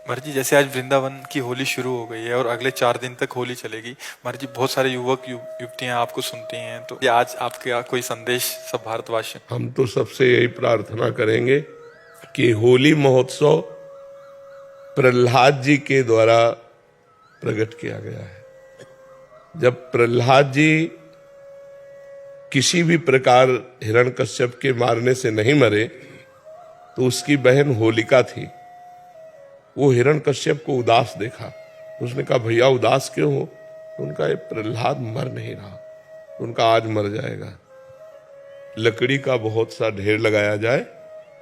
महाराज जी, जैसे आज वृंदावन की होली शुरू हो गई है और अगले 4 दिन तक होली चलेगी। महाराज जी, बहुत सारे युवतियां आपको सुनती हैं, तो ये आज आपके यहाँ कोई संदेश सब भारतवासियों? हम तो सबसे यही प्रार्थना करेंगे कि होली महोत्सव प्रहलाद जी के द्वारा प्रकट किया गया है। जब प्रहलाद जी किसी भी प्रकार हिरण्यकश्यप के मारने से नहीं मरे, तो उसकी बहन होलिका थी। वो हिरण्यकश्यप को उदास देखा, उसने कहा भैया उदास क्यों हो? तो उनका ये प्रहलाद मर नहीं रहा, तो उनका आज मर जाएगा। लकड़ी का बहुत सा ढेर लगाया जाए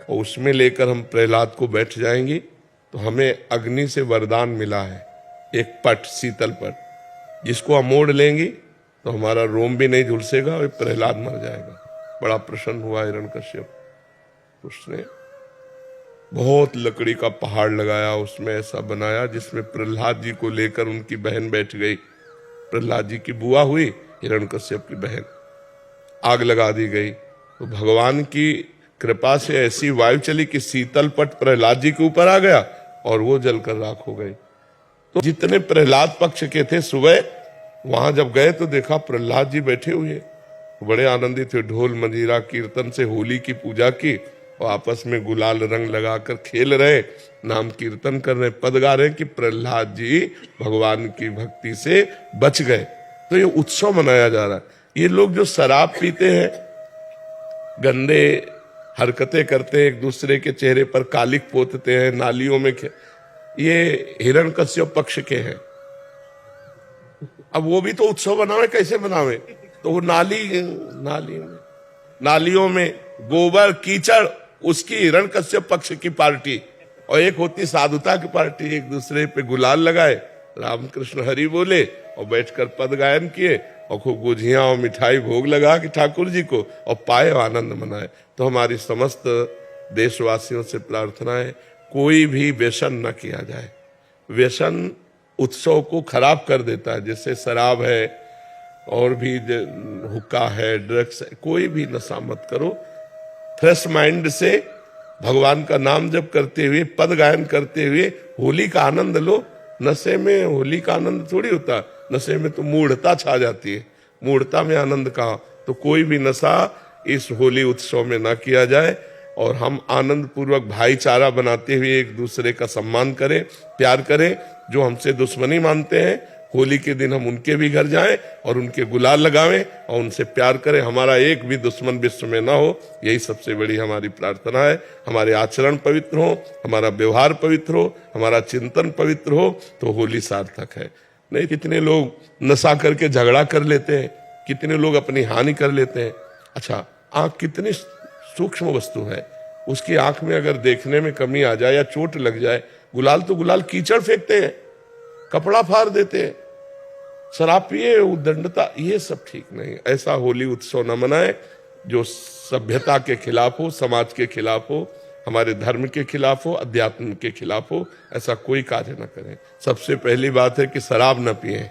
और उसमें लेकर हम प्रहलाद को बैठ जाएंगे, तो हमें अग्नि से वरदान मिला है, एक पट, शीतल पट, जिसको हम मोड़ लेंगे तो हमारा रोम भी नहीं झुलसेगा और प्रहलाद मर जाएगा। बड़ा प्रसन्न हुआ हिरण्यकश्यप। उसने बहुत लकड़ी का पहाड़ लगाया, उसमें ऐसा बनाया जिसमें प्रहलाद जी को लेकर उनकी बहन बैठ गई। प्रहलाद जी की बुआ हुई, हिरण्यकश्यप की बहन। आग लगा दी गई, तो भगवान की कृपा से ऐसी वायु चली कि शीतल पट प्रहलाद जी के ऊपर आ गया और वो जलकर राख हो गई। तो जितने प्रहलाद पक्ष के थे, सुबह वहां जब गए तो देखा प्रहलाद जी बैठे हुए, बड़े आनंदित थे। ढोल मंजीरा कीर्तन से होली की पूजा की और आपस में गुलाल रंग लगाकर खेल रहे, नाम कीर्तन कर रहे, पद गा रहे कि प्रहलाद जी भगवान की भक्ति से बच गए। तो ये उत्सव मनाया जा रहा है। ये लोग जो शराब पीते हैं, गंदे हरकतें करते हैं, एक दूसरे के चेहरे पर कालिक पोतते हैं, नालियों में ये हिरण्यकश्यप पक्ष के हैं। अब वो भी तो उत्सव बनावे, कैसे बनावे? तो वो नालियों में गोबर कीचड़, उसकी हिरण्यकश्यप पक्ष की पार्टी, और एक होती साधुता की पार्टी, एक दूसरे पे गुलाल लगाए, रामकृष्ण हरि बोले और बैठकर पद गायन किए और खूब गुझियां और मिठाई भोग लगा कि ठाकुर जी को, और पाए आनंद मनाए। तो हमारी समस्त देशवासियों से प्रार्थना है, कोई भी व्यसन न किया जाए। व्यसन उत्सव को खराब कर देता है, जैसे शराब है और भी हुक्का है, ड्रग्स है, कोई भी नशा मत करो। फ्रेश माइंड से भगवान का नाम जप करते हुए, पद गायन करते हुए होली का आनंद लो। नशे में होली का आनंद थोड़ी होता, नशे में तो मूढ़ता छा जाती है, मूढ़ता में आनंद कहाँ। तो कोई भी नशा इस होली उत्सव में ना किया जाए और हम आनंद पूर्वक भाईचारा बनाते हुए एक दूसरे का सम्मान करें, प्यार करें। जो हमसे दुश्मनी मानते हैं, होली के दिन हम उनके भी घर जाएं और उनके गुलाल लगावें और उनसे प्यार करें। हमारा एक भी दुश्मन विश्व में ना हो, यही सबसे बड़ी हमारी प्रार्थना है। हमारे आचरण पवित्र हो, हमारा व्यवहार पवित्र हो, हमारा चिंतन पवित्र हो, तो होली सार्थक है। नहीं, कितने लोग नशा करके झगड़ा कर लेते हैं, कितने लोग अपनी हानि कर लेते हैं। अच्छा, आंख कितनी सूक्ष्म वस्तु है, उसकी आंख में अगर देखने में कमी आ जाए या चोट लग जाए, गुलाल तो गुलाल कीचड़ फेंकते हैं, कपड़ा फाड़ देते हैं, शराब पिए, उद्दंडता, ये सब ठीक नहीं। ऐसा होली उत्सव न मनाए जो सभ्यता के खिलाफ हो, समाज के खिलाफ हो, हमारे धर्म के खिलाफ हो, अध्यात्म के खिलाफ हो। ऐसा कोई कार्य न करें। सबसे पहली बात है कि शराब न पिए,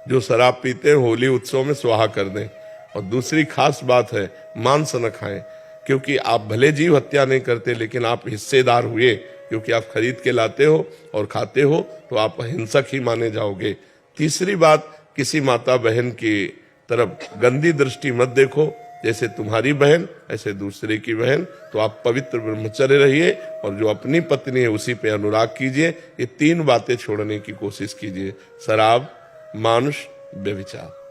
जो शराब पीते हैं होली उत्सव में स्वाहा कर दें। और दूसरी खास बात है, मांस न खाएं, क्योंकि आप भले जीव हत्या नहीं करते, लेकिन आप हिस्सेदार हुए, क्योंकि आप खरीद के लाते हो और खाते हो, तो आप हिंसक ही माने जाओगे। तीसरी बात, किसी माता बहन की तरफ गंदी दृष्टि मत देखो, जैसे तुम्हारी बहन ऐसे दूसरे की बहन। तो आप पवित्र ब्रह्मचर्य रहिए और जो अपनी पत्नी है उसी पे अनुराग कीजिए। ये 3 बातें छोड़ने की कोशिश कीजिए: शराब, मांस, व्यभिचार।